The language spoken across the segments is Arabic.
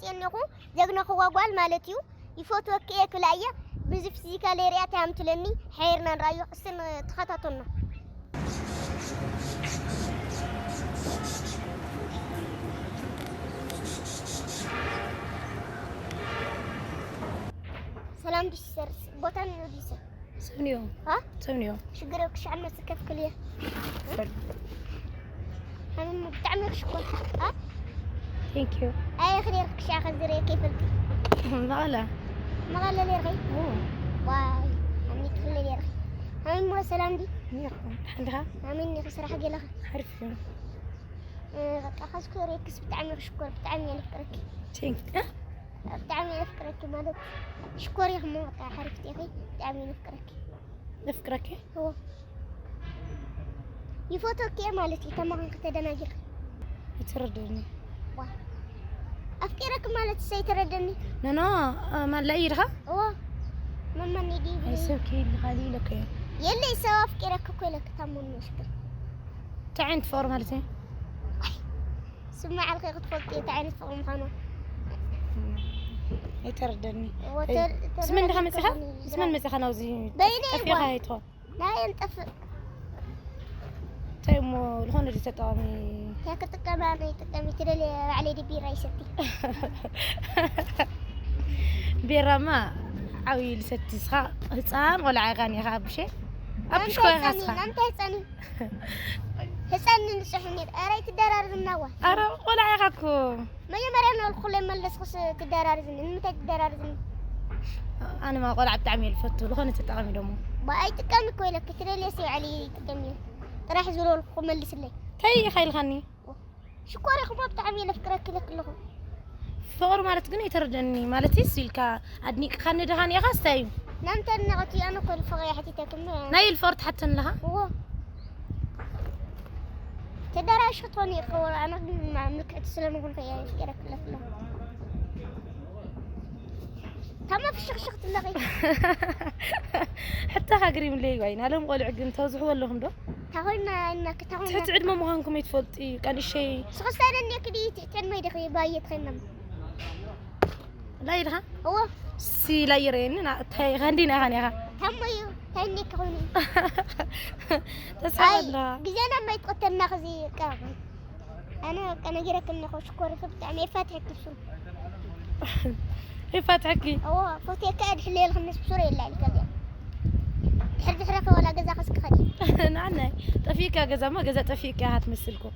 مصينكو جغنا خواغوال مالتيو يفوتو كيك لايا بزف فيزيكال اريا تامتلني حيرنا نرايو اسن تخططنا سلام ديسر بوتان ديسر سمنيو ها سمنيو شقرك شعنا سكف كليه هم بتعمل شكون ها ثانك يو اي خيرك شاخ زري كيفك مغلا مغلا ليرغي واي اني كل ليرغي هم مو سلام دي عندها امين خسر حق لها عارفه اخذ كوريكس بتعمل شكور بتعمل فكرك ثانك بتعمل فكرك مالك شكور يا مو عرفت يا اخي بتعمل فكرك نفكرك هو يفوتوك يا مالتي تمام كتدناجر يتردني أفكارك مالت سيتردني نانا ما لا يرها أوه من يدي هاي سوكي الغالي لك يلي سوا أفكارك كلك تمون مشكلة تعين فور مالتي سمع الخيط فوتي تعين فوق مخانو يتردني اسم عندها مسخة اسم المسخة نوزي بيني في غايتها لا ينتف تيمو الهون اللي تتعامي يا كتكماني تكمي ترى علي دي بيرا يستي بيرا ما عويل ستي سخا هصان ولا عغاني غابشي ابش كوي غاسخا انت هصاني هصاني نشحني اريت الدرار النوا ارا ولا عغاكو ما يمرنا الخل ملس خص تدرار زين انت تدرار زين انا ما قول عم تعمل فتو الهون تتعامي دمو باي تكمي كويلك ترى لي سي علي تكمي راح يزولوا لكم ملس لي تي خيل غني شكرا يا خباب تعمل فكرك كلهم فور مالت غني تردني مالتي سيلكا ادنيك خن دهان يا غاستايو نانت نغتي انا كل فغي حتى تكمل نايل فورت حتى لها هو تدرى شطوني خور انا مع ملك تسلم نقول فيها فكرك كلهم تمام في شخشخ تلغي حتى خاقريم لي وين هلهم قول عقم توزعوا ولا هم دو تاخلنا انك تاخلنا تحت عد ما مهانكم يتفلطي كان شيء سخسر انك دي تعمل يدخي بايت خنم لا يرها هو سي لا يرين تاي غندينا غنيها تميو تانيك هوني تسعدنا جزانا ما يتقتل ناخذي كامل انا جرك انك شكور خبت عمي فاتحه تبصر هي فاتحكي هو فوتي كاد حليل خمس بسوري الا الكذا حرف حرف ولا جزا خسك خدي نعم تفيكا جزا ما جزا تفيكا هتمثلكم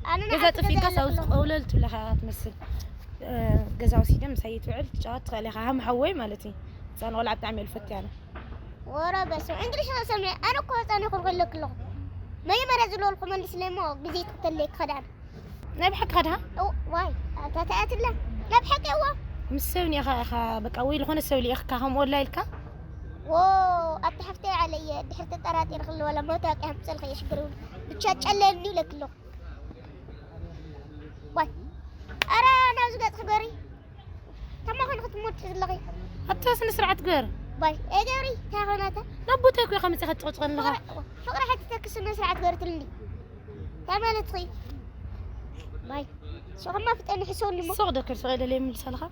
انا جزا تفيكا ساوس قوللت لها هتمثل جزا وسيدة مسيت وعل جات عليها هم حوي مالتي انا ولا تعمل فتي انا ورا بس عندي شو سمع انا كنت انا اقول لك له ما يمرزلوا لكم الاسلام بزيت قتلك خدان نبحك خدها او واي تاتات لا نبحك هو مسوني اخا بقوي لهون اسوي لي اخك هم ولا لك اتحفتي علي دحرت طراتي رخل ولا موتاك هم سلخ يشقرون بتشاچلني لك له واي ارا انا زغت خبري تما خن ختموت لغي حتى سنسرعت غير باي اجري تاخناتا نبوتك يا خمسه خطقن لها فقره حتى تكسنا سرعت غيرت لي تمالت خي باي شو ما فتن حسوني صودك صغيره لي من سلخه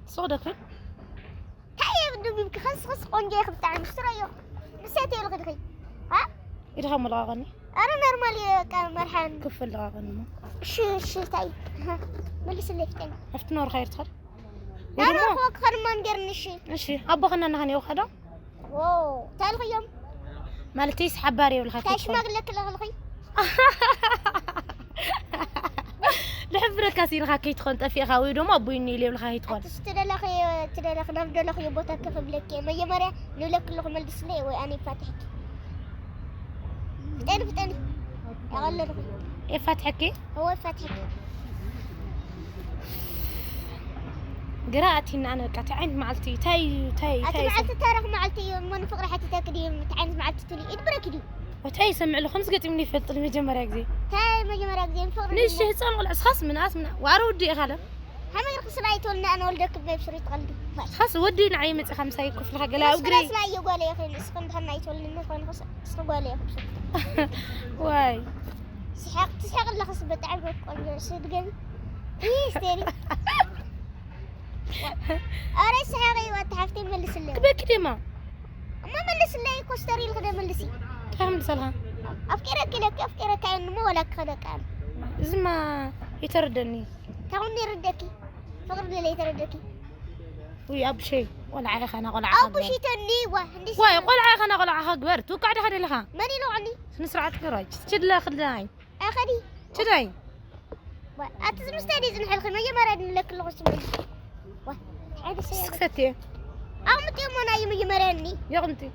صودك هاي بدو بيك خص قنجه خبتاع مشتريو نسيتي الغدغي يرهم الغاني انا نورمالي كان مرحان كف الغاني شو تاي ملس اللي فتن عرفت نور خير تخر انا فوق خرمان قرنشي ماشي ابو خنا نهني وخدا تالغي يوم مالتي حباري ولا خفيف تاش مغلك الغلغي لحبرك كاسين خاكي تخون طفي خاوي دوما ابويني لي ولا خاي تخون تدلخ نفدلخ يبوتا كف بلك ما يمره نلك لك ملس لي واني فاتحك فتن اغلل ايه فاتحكي هو فاتحك قرأتي ان انا كتعند معلتي تاي معلتي تاريخ معلتي من فقره حتى تاكدي تعند معلتي تولي ادبركدي وتاي سمع له خمس قطع مني فلط المجمرة كذي تاي مجمرة كذي فقره ليش هصان ولا خاص من ناس من وارودي خاله هم يرخص رايت ولنا انا ولدك بيبشري تقلدي خاص ودي نعي مت خمسة يكف لها قلا وقري خلاص لا يقول يا اخي اسكن دحنا يتولنا كون خص اسقول يا اخي واي تسحق اللي خص بتعبك ولا صدقني يستري أرس حقي وتحفتي ملس اللي كبك ديما ما ملس اللي كوستري الغدا ملسي كم سلها أفكرك إنه مو ولا كذا كان زما يتردني توني ردكي فقر اللي تردكي وي أبشي ولا عايخ أنا ولا أبو شي تني وهندي واي قول عايخ أنا ولا عايخ كبرت وقعد هذه لها ماني لو عني نسرعة كراج شد لا خداي أخدي شداي أتز مستعد إذن حلقي ما يمرن لك الغسمي هذا شيء سكتي أمتي ومنا يمرني يا غنتي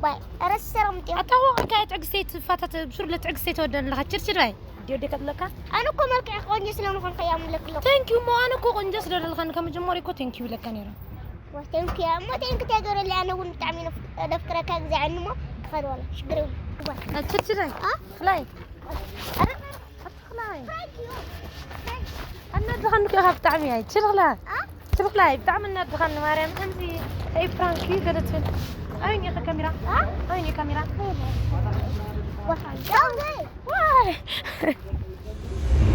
باي أرس سرمتي أتهوى كايت عقسيت فاتت بشرلة عقسيت ودن لها تشرشراي ديودي كدلك أنا كمل كأخواني سلام خن خيام لك لو ثانك يو مو أنا كو قنجس دل الخان كم جمهوري كو ثانك يو لك نيرا وثانك يا ما ثانك تقدر اللي أنا وأنت عاملين نفكرك هكذا عنه ما كفر ولا شكرا تشرشراي خلاي أنا خلاي ثانك يو أنا دخلنا كي هاف تعمي هاي تشرخلا تشرخلا بتعملنا دخلنا مريم أنتي أي فرانكي قدرت فين أين يا كاميرا أين يا كاميرا واي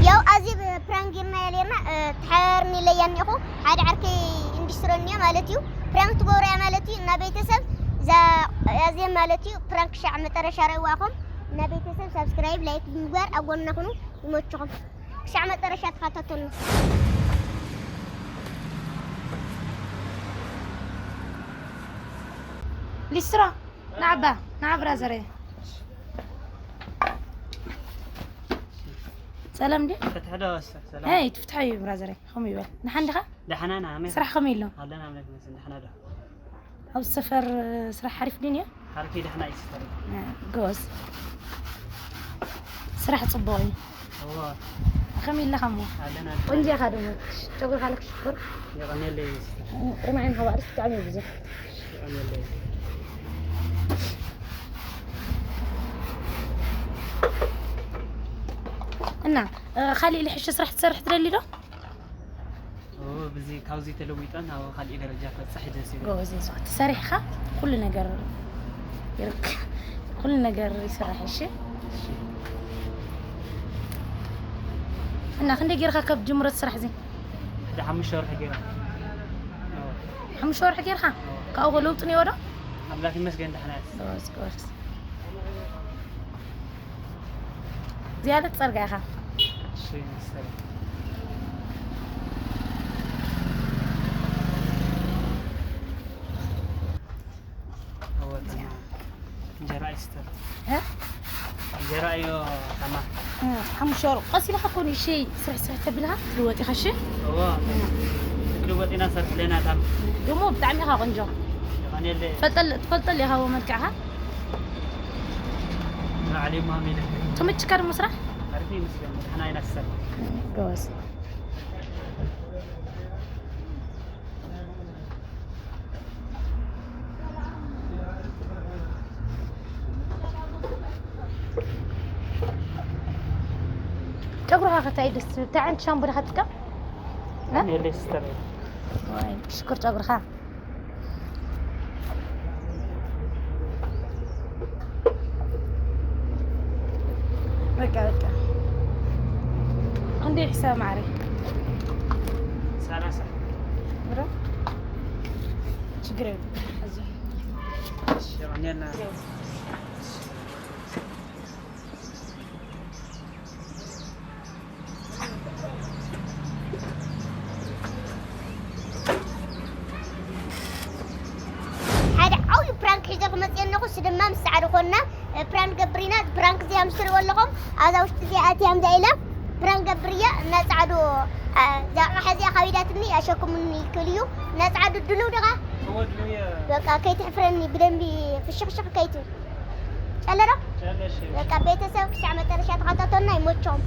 يو أزيب برانجيرنا يلينا تحرني ليان يخو هاد عركي اندسترونيا مالتيو برانك تقوريا مالتيو نبيتسب زا أزيب مالتيو برانك شع مترشاري واخم نبيتسب سبسكرايب لايك بمبار أقول نكونو يموتشكم شع مترشات خططون لسرا نعبة رازري سلام دي فتح له سلام هاي تفتحي برازري خمي بال نحن دخل دحنا نعم سرح خمي له هذا نعم لك مثلا دحنا ده أو السفر سرح حرف دنيا حركي دحنا يستر جوز سرح صباي هو خمي له خمو هذا نعم ونجي خادمك تقول خالك شكر يغني اللي يستر رمعين حوارس تعمل بزاف يغني اللي أنا خالي اللي حش سرح تسرح ترى له هو بزي كاوزي تلويتان أو خلي درجات صح جالسين جوز يسوع تسرح خا كل نجار يرك كل نجار يسرح الشيء أنا خليني أجرها كب جمرة تسرح زين ده حمش شهر حقيقة حمشور حجرها كأول لوطني ورا لكن مسكين دحنا جوز زيادة ترجعها شيء يستر هو تمام جرا يستر ها جرا يو تمام حمشور قصي لها كوني شيء سرح تبلها دلوقتي خشة هو دلوقتي ناصر لنا تام يومو بتعملها غنجة يغني اللي تفضل لها ومركعها علي مامي له تمتش كار مسرح عارفين مسكين دحنا ينسر جوز تقرأها ختايدس تعال شامبو لختك يعني اللي يستر واي شكر تقرأها ركع عندي حساب معري سلاسة برا شكرا يعني أنا هذا أول برانك حجاك مزيان نخش دما مساعد خونا برانك قبرينا برانك زي همسر ولهم هذا وش زي آتي هم دايلة برانك قبرية الناس عادوا زي حزي خويداتني أشوكم مني كليو الناس عادوا الدلو دغا هو دلويا بقى كي تحفرني بدنبي في الشخشخ كيتو شالرا شغل شيء بقى بيتسو شعمة ترشات خططنا يموتشون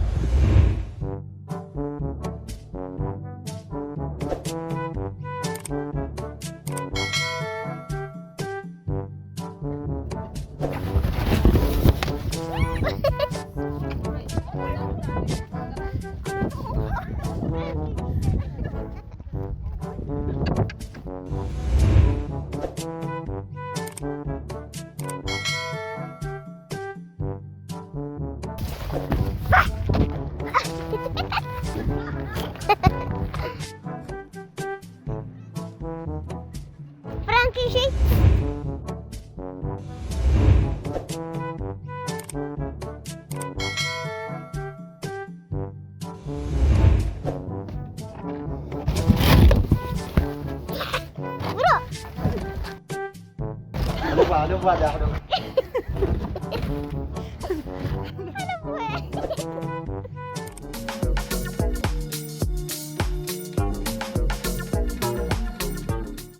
نبغى نحن